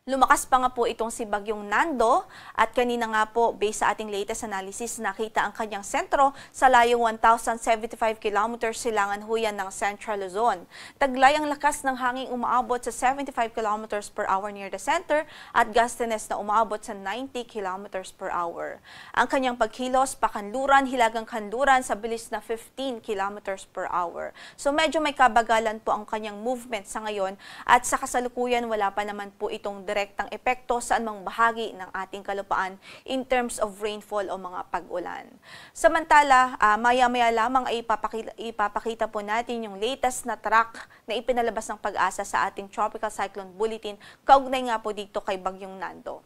Lumakas pa nga po itong si Bagyong Nando at kanina nga po, based sa ating latest analysis, nakita ang kanyang sentro sa layong 1,075 kilometers silangan huyan ng Central Luzon. Taglay ang lakas ng hangin umaabot sa 75 kilometers per hour near the center at gustiness na umaabot sa 90 kilometers per hour. Ang kanyang pagkilos, pakanluran, hilagang kanluran sa bilis na 15 kilometers per hour. So medyo may kabagalan po ang kanyang movement sa ngayon at sa kasalukuyan wala pa naman po itong direktang epekto sa anumang bahagi ng ating kalupaan in terms of rainfall o mga pag-ulan. Samantala, maya-maya lamang ay ipapakita po natin yung latest na track na ipinalabas ng Pag-asa sa ating Tropical Cyclone Bulletin kaugnay nga po dito kay Bagyong Nando.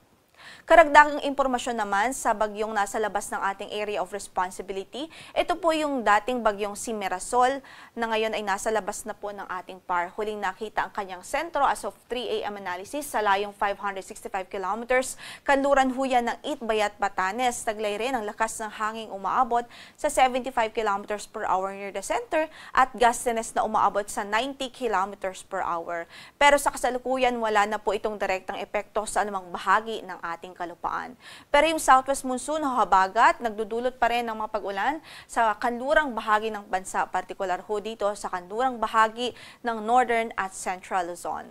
Karagdagang impormasyon naman sa bagyong nasa labas ng ating area of responsibility. Ito po yung dating bagyong si Mirasol na ngayon ay nasa labas na po ng ating PAR. Huling nakita ang kanyang sentro as of 3 AM analysis sa layong 565 kilometers. Kanluran huyan ng Itbayat, Batanes. Taglay rin ang lakas ng hanging umaabot sa 75 kilometers per hour near the center at gustiness na umaabot sa 90 kilometers per hour. Pero sa kasalukuyan wala na po itong direktang epekto sa anumang bahagi ng ating kalupaan. Pero yung southwest monsoon o habagat, nagdudulot pa rin ng mga pag-ulan sa kanlurang bahagi ng bansa, partikular ho dito sa kanlurang bahagi ng northern at central Luzon.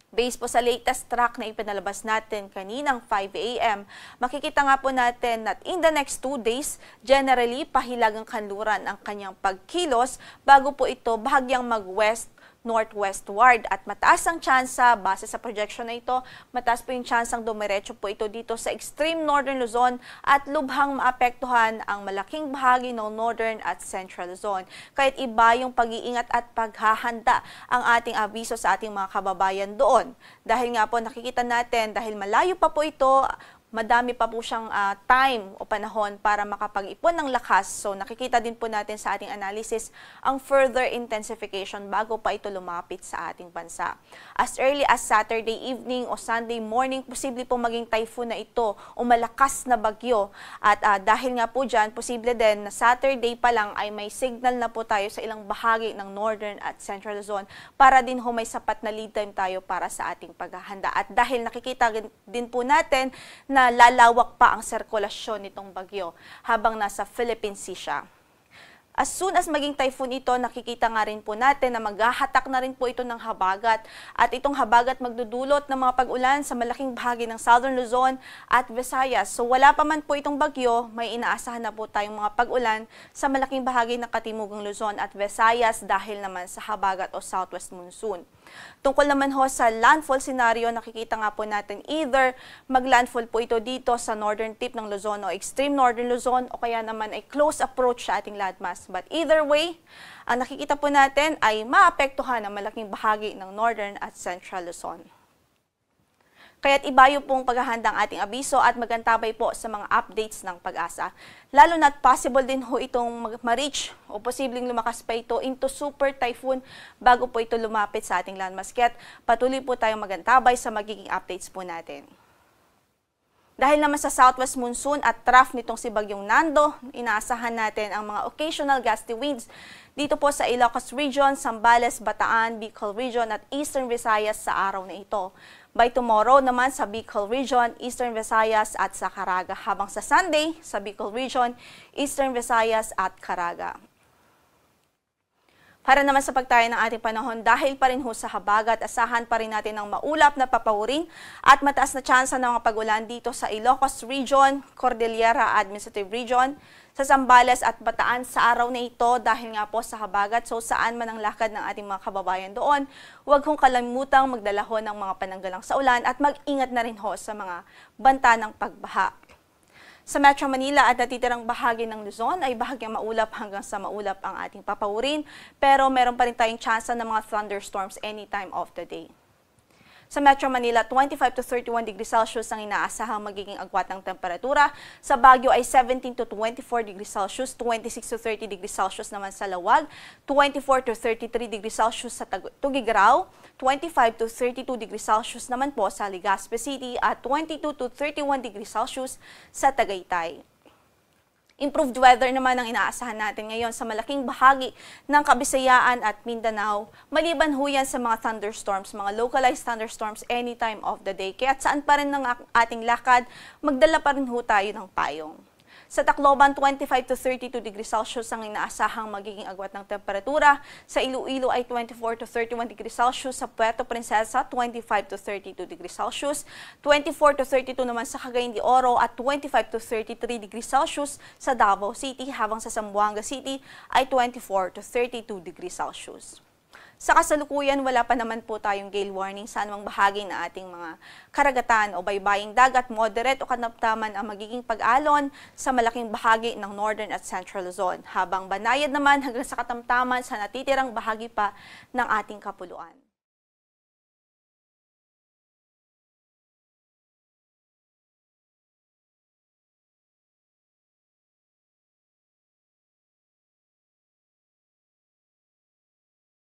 Based po sa latest track na ipinalabas natin kaninang 5 AM, makikita nga po natin that in the next 2 days, generally pahilagang kanluran ang kanyang pagkilos bago po ito bahagyang mag-west northwestward at mataas ang tsansa, base sa projection na ito, mataas po yung tsansang dumiretso po ito dito sa extreme northern Luzon at lubhang maapektuhan ang malaking bahagi ng northern at central Luzon. Kahit iba yung pag-iingat at paghahanda ang ating abiso sa ating mga kababayan doon. Dahil nga po nakikita natin, dahil malayo pa po ito, madami pa po siyang time o panahon para makapag-ipon ng lakas. So nakikita din po natin sa ating analysis ang further intensification bago pa ito lumapit sa ating bansa. As early as Saturday evening o Sunday morning, posible po maging typhoon na ito o malakas na bagyo. At dahil nga po dyan, posible din na Saturday pa lang ay may signal na po tayo sa ilang bahagi ng northern at central Luzon para din may sapat na lead time tayo para sa ating paghahanda. At dahil nakikita din po natin na lalawak pa ang sirkulasyon nitong bagyo habang nasa Philippine Sea siya. As soon as maging typhoon ito, nakikita nga rin po natin na maghahatak na rin po ito ng habagat. At itong habagat magdudulot ng mga pag-ulan sa malaking bahagi ng Southern Luzon at Visayas. So wala pa man po itong bagyo, may inaasahan na po tayong mga pag-ulan sa malaking bahagi ng Katimugang Luzon at Visayas dahil naman sa habagat o southwest monsoon. Tungkol naman ho sa landfall scenario, nakikita nga po natin either maglandfall po ito dito sa northern tip ng Luzon o extreme northern Luzon o kaya naman ay close approach sa ating landmass. But either way, ang nakikita po natin ay maapektuhan ang malaking bahagi ng northern at central Luzon. Kaya't iba yung pong paghahandang ating abiso at magantabay po sa mga updates ng Pag-asa. Lalo na't possible din ho itong ma-reach o posibleng lumakas pa ito into super typhoon bago po ito lumapit sa ating landmass. Kaya't patuloy po tayong magantabay sa magiging updates po natin. Dahil naman sa southwest monsoon at trough nitong si Bagyong Nando, inaasahan natin ang mga occasional gusty winds dito po sa Ilocos Region, Zambales, Bataan, Bicol Region at Eastern Visayas sa araw na ito. By tomorrow naman sa Bicol Region, Eastern Visayas at sa Caraga, habang sa Sunday sa Bicol Region, Eastern Visayas at Caraga. Para naman sa pagtaya ng ating panahon, dahil pa rin ho sa habagat, asahan pa rin natin ng maulap na papawirin at mataas na tsansa ng mga pag-ulan dito sa Ilocos Region, Cordillera Administrative Region, sa Zambales at Bataan sa araw na ito dahil nga po sa habagat. So saan man ang lakad ng ating mga kababayan doon, huwag hong kalimutang magdala ho ng mga pananggalang sa ulan at mag-ingat na rin ho sa mga banta ng pagbaha. Sa Metro Manila at natitirang bahagi ng Luzon ay bahagyang maulap hanggang sa maulap ang ating papawirin, pero meron pa rin tayong tsansa ng mga thunderstorms anytime of the day. Sa Metro Manila, 25 to 31 degrees Celsius ang inaasahang magiging agwat ng temperatura. Sa Baguio ay 17 to 24 degrees Celsius, 26 to 30 degrees Celsius naman sa Lawag, 24 to 33 degrees Celsius sa Tugigrao, 25 to 32 degrees Celsius naman po sa Legazpi City at 22 to 31 degrees Celsius sa Tagaytay. Improved weather naman ang inaasahan natin ngayon sa malaking bahagi ng Kabisayaan at Mindanao. Maliban ho yan sa mga thunderstorms, mga localized thunderstorms any time of the day. Kaya saan pa rin ng ating lakad, magdala pa rin ho tayo ng payong. Sa Tacloban, 25 to 32 degrees Celsius ang inaasahang magiging agwat ng temperatura. Sa Iloilo ay 24 to 31 degrees Celsius. Sa Puerto Princesa, 25 to 32 degrees Celsius. 24 to 32 naman sa Cagayan de Oro at 25 to 33 degrees Celsius sa Davao City. Habang sa Zamboanga City ay 24 to 32 degrees Celsius. Sa kasalukuyan, wala pa naman po tayong gale warning sa anumang bahagi ng ating mga karagatan o baybaying dagat. Moderate o kanaptaman ang magiging pag-alon sa malaking bahagi ng Northern at Central Luzon. Habang banayad naman hanggang sa katamtaman sa natitirang bahagi pa ng ating kapuluan.